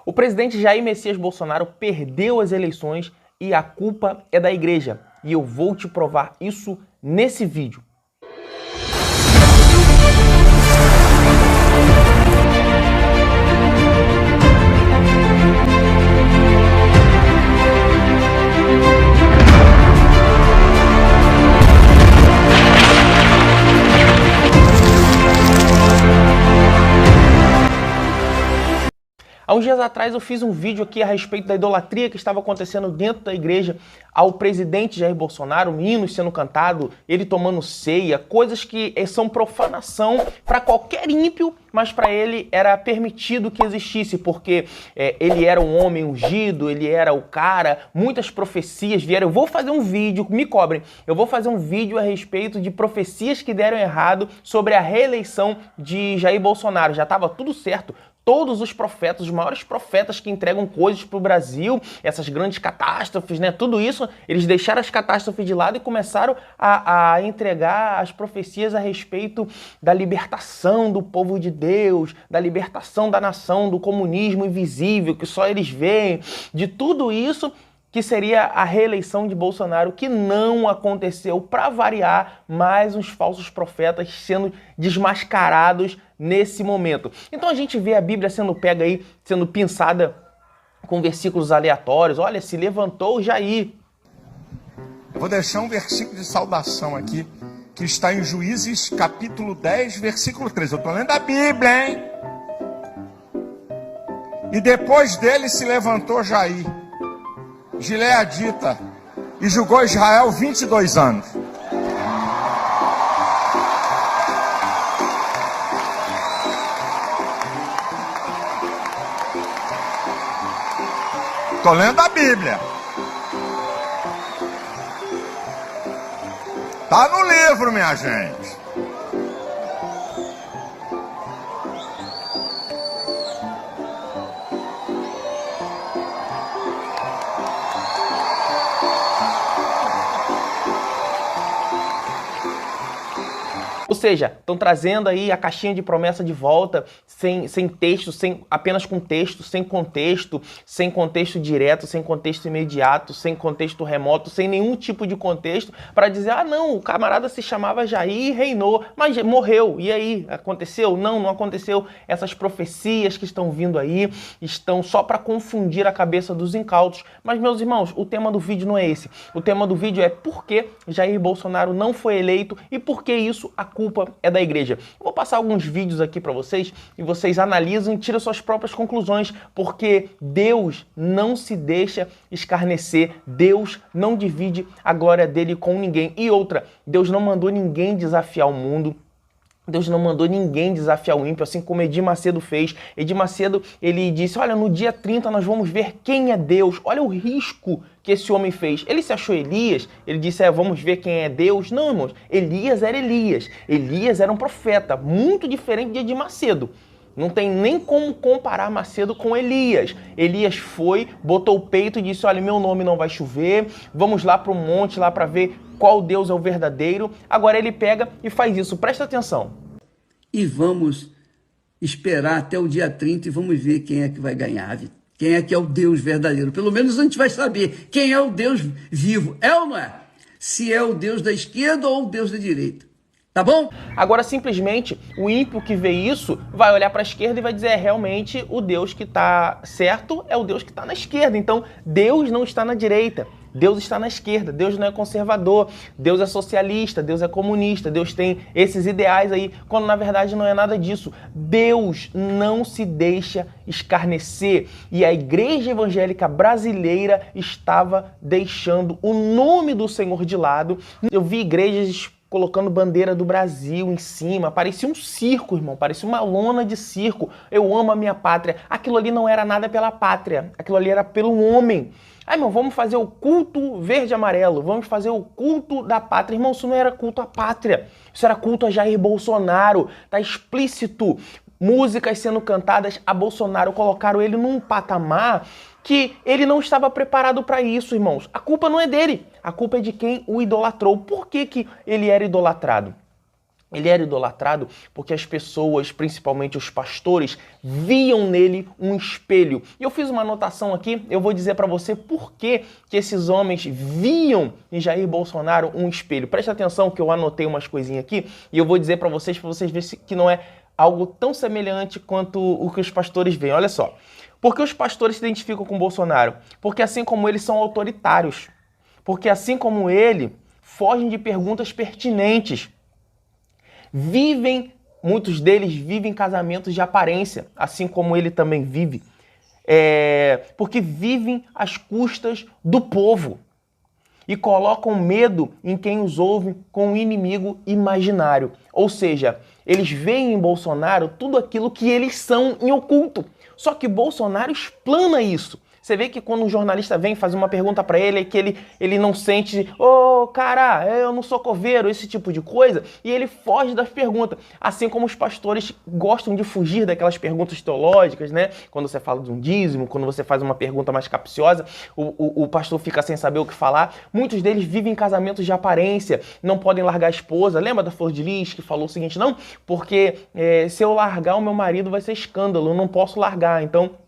O presidente Jair Messias Bolsonaro perdeu as eleições e a culpa é da igreja. E eu vou te provar isso nesse vídeo. Há uns dias atrás eu fiz um vídeo aqui a respeito da idolatria que estava acontecendo dentro da igreja ao presidente Jair Bolsonaro, hinos sendo cantado, ele tomando ceia, coisas que são profanação para qualquer ímpio, mas para ele era permitido que existisse, porque ele era um homem ungido, ele era o cara, muitas profecias vieram. Eu vou fazer um vídeo, me cobrem, eu vou fazer um vídeo a respeito de profecias que deram errado sobre a reeleição de Jair Bolsonaro. Já estava tudo certo. Todos os profetas, os maiores profetas que entregam coisas para o Brasil, essas grandes catástrofes, né? Tudo isso, eles deixaram as catástrofes de lado e começaram a entregar as profecias a respeito da libertação do povo de Deus, da libertação da nação, do comunismo invisível, que só eles veem, de tudo isso que seria a reeleição de Bolsonaro, que não aconteceu, para variar, mais uns falsos profetas sendo desmascarados nesse momento. Então a gente vê a Bíblia sendo pega aí, sendo pinçada com versículos aleatórios. Olha, se levantou Jair. Vou deixar um versículo de saudação aqui, que está em Juízes capítulo 10, versículo 13. Eu estou lendo a Bíblia, hein? E depois dele se levantou Jair, gileadita, e julgou Israel 22 anos. Estou lendo a Bíblia. Está no livro, minha gente. Ou seja, estão trazendo aí a caixinha de promessa de volta, sem texto, apenas com texto, sem contexto direto, sem contexto imediato, sem contexto remoto, sem nenhum tipo de contexto, para dizer, ah não, o camarada se chamava Jair e reinou, mas morreu, e aí, aconteceu? Não, não aconteceu. Essas profecias que estão vindo aí estão só para confundir a cabeça dos incautos. Mas, meus irmãos, o tema do vídeo não é esse. O tema do vídeo é por que Jair Bolsonaro não foi eleito e por que isso a culpa é da igreja. Eu vou passar alguns vídeos aqui para vocês e vocês analisam e tiram suas próprias conclusões, porque Deus não se deixa escarnecer, Deus não divide a glória dele com ninguém. E outra, Deus não mandou ninguém desafiar o mundo, Deus não mandou ninguém desafiar o ímpio, assim como Edir Macedo fez. Edir Macedo, ele disse, olha, no dia 30 nós vamos ver quem é Deus. Olha o risco que esse homem fez. Ele se achou Elias, ele disse, vamos ver quem é Deus. Não, irmãos, Elias era Elias. Elias era um profeta, muito diferente de Edir Macedo. Não tem nem como comparar Macedo com Elias. Elias foi, botou o peito e disse, olha, meu nome não vai chover, vamos lá para o monte lá para ver qual Deus é o verdadeiro. Agora ele pega e faz isso, presta atenção. E vamos esperar até o dia 30 e vamos ver quem é que vai ganhar, quem é que é o Deus verdadeiro. Pelo menos a gente vai saber quem é o Deus vivo, é ou não é? Se é o Deus da esquerda ou o Deus da direita. Tá bom? Agora, simplesmente, o ímpio que vê isso vai olhar para a esquerda e vai dizer, realmente, o Deus que está certo é o Deus que está na esquerda. Então, Deus não está na direita. Deus está na esquerda, Deus não é conservador, Deus é socialista, Deus é comunista, Deus tem esses ideais aí, quando na verdade não é nada disso. Deus não se deixa escarnecer e a igreja evangélica brasileira estava deixando o nome do Senhor de lado. Eu vi igrejas colocando bandeira do Brasil em cima, parecia um circo, irmão, parecia uma lona de circo. Eu amo a minha pátria. Aquilo ali não era nada pela pátria, aquilo ali era pelo homem. Ah, irmão, vamos fazer o culto verde e amarelo, vamos fazer o culto da pátria. Irmão, isso não era culto à pátria, isso era culto a Jair Bolsonaro, tá explícito. Músicas sendo cantadas a Bolsonaro, colocaram ele num patamar que ele não estava preparado para isso, irmãos. A culpa não é dele, a culpa é de quem o idolatrou. Por que que ele era idolatrado? Ele era idolatrado porque as pessoas, principalmente os pastores, viam nele um espelho. E eu fiz uma anotação aqui, eu vou dizer para você por que esses homens viam em Jair Bolsonaro um espelho. Presta atenção que eu anotei umas coisinhas aqui e eu vou dizer para vocês verem que não é algo tão semelhante quanto o que os pastores veem. Olha só. Por que os pastores se identificam com Bolsonaro? Porque assim como eles são autoritários. Porque assim como ele, fogem de perguntas pertinentes. Muitos deles vivem casamentos de aparência, assim como ele também vive, porque vivem às custas do povo e colocam medo em quem os ouve com um inimigo imaginário. Ou seja, eles veem em Bolsonaro tudo aquilo que eles são em oculto. Só que Bolsonaro explana isso. Você vê que quando um jornalista vem fazer uma pergunta para ele, é que ele não sente, cara, eu não sou coveiro, esse tipo de coisa, e ele foge das perguntas. Assim como os pastores gostam de fugir daquelas perguntas teológicas, né? Quando você fala de um dízimo, quando você faz uma pergunta mais capciosa, o pastor fica sem saber o que falar. Muitos deles vivem em casamentos de aparência, não podem largar a esposa. Lembra da Flor de Lis que falou o seguinte, não, porque se eu largar o meu marido vai ser escândalo, eu não posso largar, então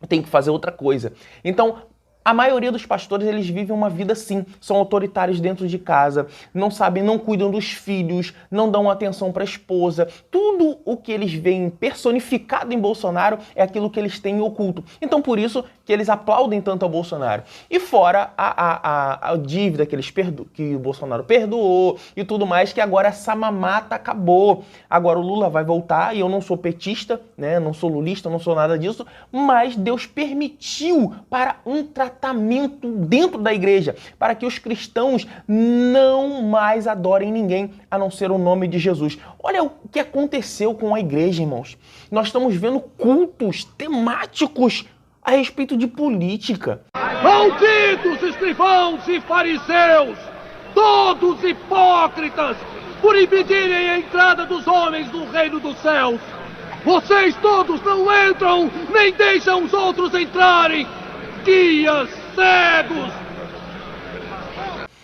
tem que fazer outra coisa. Então, a maioria dos pastores, eles vivem uma vida assim, são autoritários dentro de casa, não sabem, não cuidam dos filhos, não dão atenção para a esposa. Tudo o que eles veem personificado em Bolsonaro é aquilo que eles têm em oculto. Então, por isso que eles aplaudem tanto ao Bolsonaro. E fora a dívida que o Bolsonaro perdoou e tudo mais, que agora essa mamata acabou. Agora o Lula vai voltar, e eu não sou petista, né? Não sou lulista, não sou nada disso, mas Deus permitiu para um tratamento dentro da igreja, para que os cristãos não mais adorem ninguém a não ser o nome de Jesus. Olha o que aconteceu com a igreja, irmãos. Nós estamos vendo cultos temáticos a respeito de política. Malditos escrivãos e fariseus, todos hipócritas, por impedirem a entrada dos homens no reino dos céus. Vocês todos não entram, nem deixam os outros entrarem. Guias cegos!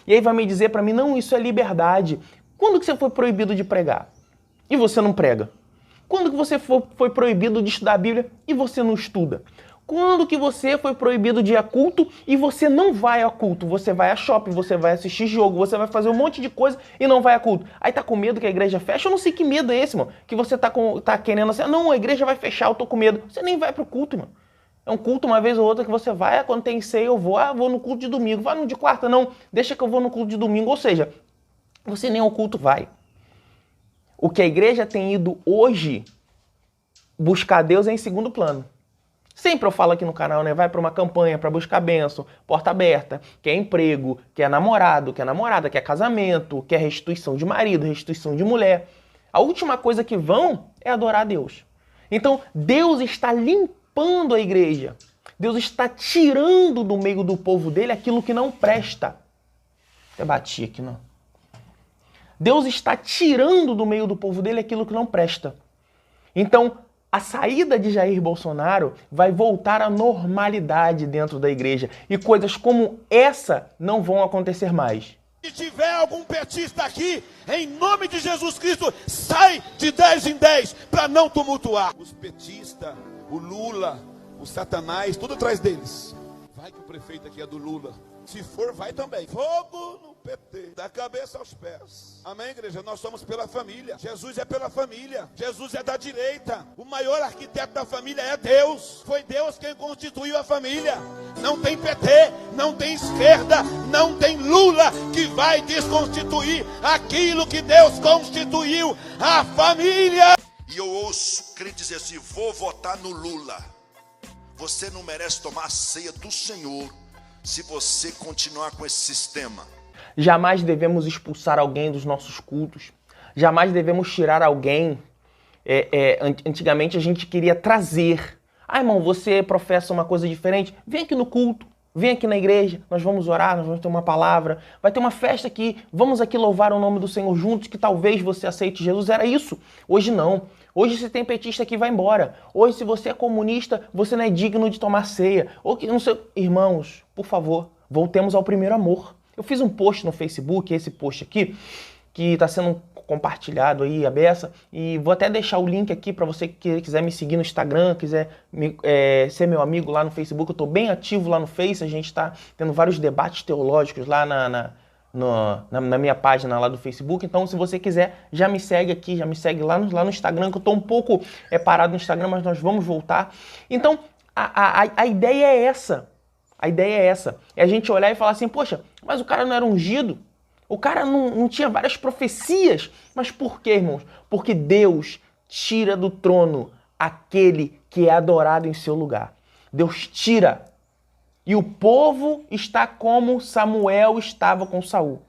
E aí vai me dizer para mim, não, isso é liberdade. Quando que você foi proibido de pregar? E você não prega? Quando que você foi proibido de estudar a Bíblia e você não estuda? Quando que você foi proibido de ir a culto e você não vai a culto? Você vai a shopping, você vai assistir jogo, você vai fazer um monte de coisa e não vai a culto. Aí tá com medo que a igreja feche? Eu não sei que medo é esse, mano. Que você tá querendo assim, não, a igreja vai fechar, eu tô com medo. Você nem vai pro culto, mano. É um culto uma vez ou outra que você vai, quando tem ceia eu vou, vou no culto de domingo. Vai no de quarta, não, deixa que eu vou no culto de domingo. Ou seja, você nem ao culto vai. O que a igreja tem ido hoje, buscar Deus é em segundo plano. Sempre eu falo aqui no canal, né? Vai para uma campanha para buscar bênção, porta aberta, quer emprego, quer namorado, quer namorada, quer casamento, quer restituição de marido, restituição de mulher. A última coisa que vão é adorar a Deus. Então, Deus está limpando a igreja. Deus está tirando do meio do povo dele aquilo que não presta. Até bati aqui, não. Deus está tirando do meio do povo dele aquilo que não presta. Então, a saída de Jair Bolsonaro vai voltar à normalidade dentro da igreja. E coisas como essa não vão acontecer mais. Se tiver algum petista aqui, em nome de Jesus Cristo, sai de 10 em 10 para não tumultuar. Os petistas, o Lula, o Satanás, tudo atrás deles. Vai que o prefeito aqui é do Lula. Se for, vai também. Fogo no PT, da cabeça aos pés. Amém, igreja? Nós somos pela família. Jesus é pela família. Jesus é da direita. O maior arquiteto da família é Deus. Foi Deus quem constituiu a família. Não tem PT, não tem esquerda, não tem Lula que vai desconstituir aquilo que Deus constituiu, a família. E eu ouço crente dizer assim, vou votar no Lula. Você não merece tomar a ceia do Senhor se você continuar com esse sistema. Jamais devemos expulsar alguém dos nossos cultos. Jamais devemos tirar alguém. Antigamente a gente queria trazer. Ah, irmão, você professa uma coisa diferente? Vem aqui no culto. Vem aqui na igreja. Nós vamos orar, nós vamos ter uma palavra. Vai ter uma festa aqui. Vamos aqui louvar o nome do Senhor juntos, que talvez você aceite Jesus. Era isso. Hoje não. Hoje se tem petista que vai embora. Hoje se você é comunista, você não é digno de tomar ceia. Ou que não sei. Irmãos, por favor, voltemos ao primeiro amor. Eu fiz um post no Facebook, esse post aqui, que está sendo compartilhado aí a beça. E vou até deixar o link aqui para você que quiser me seguir no Instagram, quiser ser meu amigo lá no Facebook. Eu estou bem ativo lá no Face, a gente está tendo vários debates teológicos lá na minha página lá do Facebook. Então, se você quiser, já me segue aqui, já me segue lá no Instagram, que eu estou um pouco parado no Instagram, mas nós vamos voltar. Então, a ideia é essa. A ideia é essa. É a gente olhar e falar assim, poxa, mas o cara não era ungido? O cara não tinha várias profecias? Mas por quê, irmãos? Porque Deus tira do trono aquele que é adorado em seu lugar. Deus tira. E o povo está como Samuel estava com Saul.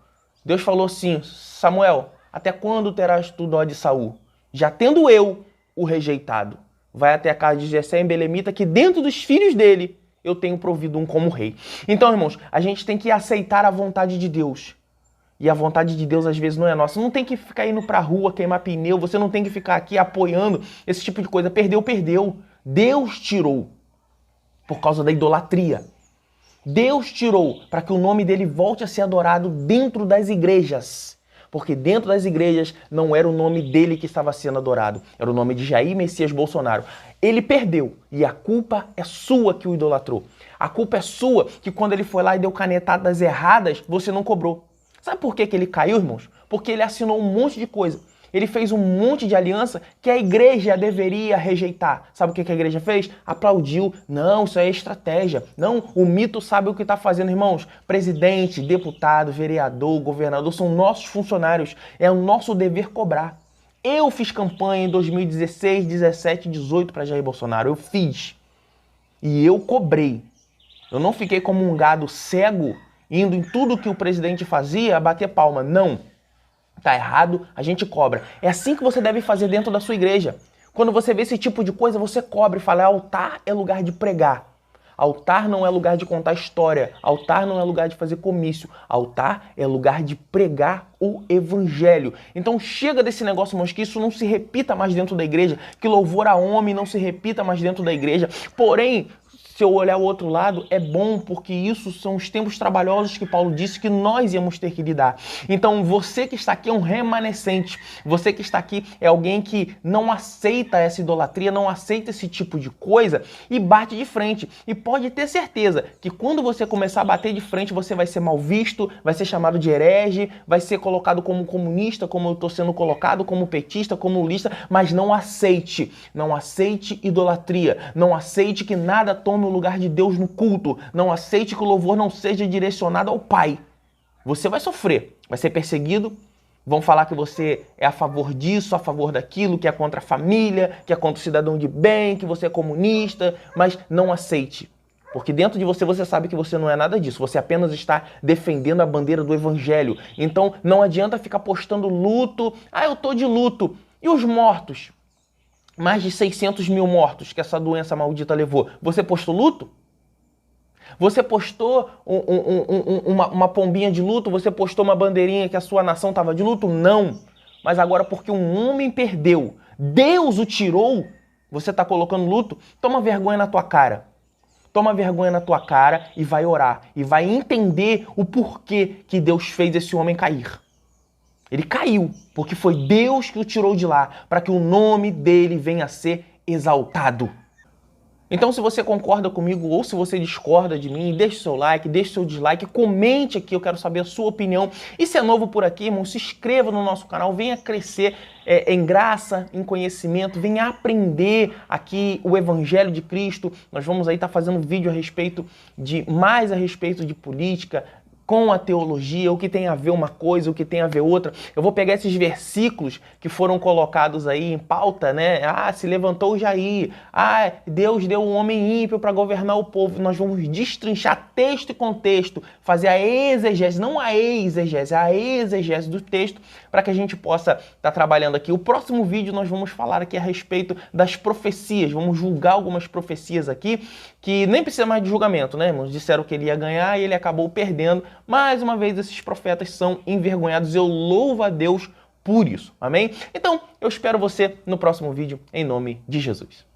Deus falou assim, Samuel, até quando terás tu dó de Saul? Já tendo eu o rejeitado. Vai até a casa de Jessé em Belemita, que dentro dos filhos dele eu tenho provido um como rei. Então, irmãos, a gente tem que aceitar a vontade de Deus. E a vontade de Deus às vezes não é nossa. Não tem que ficar indo pra rua, queimar pneu. Você não tem que ficar aqui apoiando esse tipo de coisa. Perdeu, perdeu. Deus tirou por causa da idolatria. Deus tirou para que o nome dele volte a ser adorado dentro das igrejas. Porque dentro das igrejas não era o nome dele que estava sendo adorado. Era o nome de Jair Messias Bolsonaro. Ele perdeu. E a culpa é sua que o idolatrou. A culpa é sua que quando ele foi lá e deu canetadas erradas, você não cobrou. Sabe por que ele caiu, irmãos? Porque ele assinou um monte de coisa. Ele fez um monte de aliança que a igreja deveria rejeitar. Sabe o que a igreja fez? Aplaudiu. Não, isso é estratégia. Não, o mito sabe o que está fazendo, irmãos. Presidente, deputado, vereador, governador são nossos funcionários. É o nosso dever cobrar. Eu fiz campanha em 2016, 17, 18 para Jair Bolsonaro. Eu fiz. E eu cobrei. Eu não fiquei como um gado cego, indo em tudo que o presidente fazia a bater palma. Não. Tá errado, a gente cobra. É assim que você deve fazer dentro da sua igreja. Quando você vê esse tipo de coisa, você cobra e fala, altar é lugar de pregar. Altar não é lugar de contar história. Altar não é lugar de fazer comício. Altar é lugar de pregar o evangelho. Então chega desse negócio, irmãos, que isso não se repita mais dentro da igreja, que louvor a homem não se repita mais dentro da igreja. Porém, se eu olhar o outro lado, é bom, porque isso são os tempos trabalhosos que Paulo disse que nós íamos ter que lidar. Então, você que está aqui é um remanescente. Você que está aqui é alguém que não aceita essa idolatria, não aceita esse tipo de coisa e bate de frente. E pode ter certeza que quando você começar a bater de frente, você vai ser mal visto, vai ser chamado de herege, vai ser colocado como comunista, como eu estou sendo colocado, como petista, como lulista, mas não aceite. Não aceite idolatria. Não aceite que nada tome o lugar de Deus no culto. Não aceite que o louvor não seja direcionado ao Pai. Você vai sofrer, vai ser perseguido, vão falar que você é a favor disso, a favor daquilo, que é contra a família, que é contra o cidadão de bem, que você é comunista, mas não aceite. Porque dentro de você, você sabe que você não é nada disso. Você apenas está defendendo a bandeira do evangelho. Então não adianta ficar postando luto. Ah, eu tô de luto. E os mortos? Mais de 600 mil mortos que essa doença maldita levou. Você postou luto? Você postou uma pombinha de luto? Você postou uma bandeirinha que a sua nação estava de luto? Não. Mas agora porque um homem perdeu, Deus o tirou, você está colocando luto? Toma vergonha na tua cara. Toma vergonha na tua cara e vai orar. E vai entender o porquê que Deus fez esse homem cair. Ele caiu, porque foi Deus que o tirou de lá, para que o nome dele venha a ser exaltado. Então, se você concorda comigo ou se você discorda de mim, deixe seu like, deixe seu dislike, comente aqui, eu quero saber a sua opinião. E se é novo por aqui, irmão, se inscreva no nosso canal, venha crescer em graça, em conhecimento, venha aprender aqui o Evangelho de Cristo. Nós vamos aí estar fazendo vídeo a respeito de política, com a teologia, o que tem a ver uma coisa, o que tem a ver outra. Eu vou pegar esses versículos que foram colocados aí em pauta, né? Ah, se levantou Jair. Ah, Deus deu um homem ímpio para governar o povo. Nós vamos destrinchar texto e contexto, fazer a exegese, não a exegese, a exegese do texto, para que a gente possa estar trabalhando aqui. O próximo vídeo nós vamos falar aqui a respeito das profecias. Vamos julgar algumas profecias aqui, que nem precisa mais de julgamento, né, irmãos? Disseram que ele ia ganhar e ele acabou perdendo. Mais uma vez, esses profetas são envergonhados. Eu louvo a Deus por isso. Amém? Então, eu espero você no próximo vídeo, em nome de Jesus.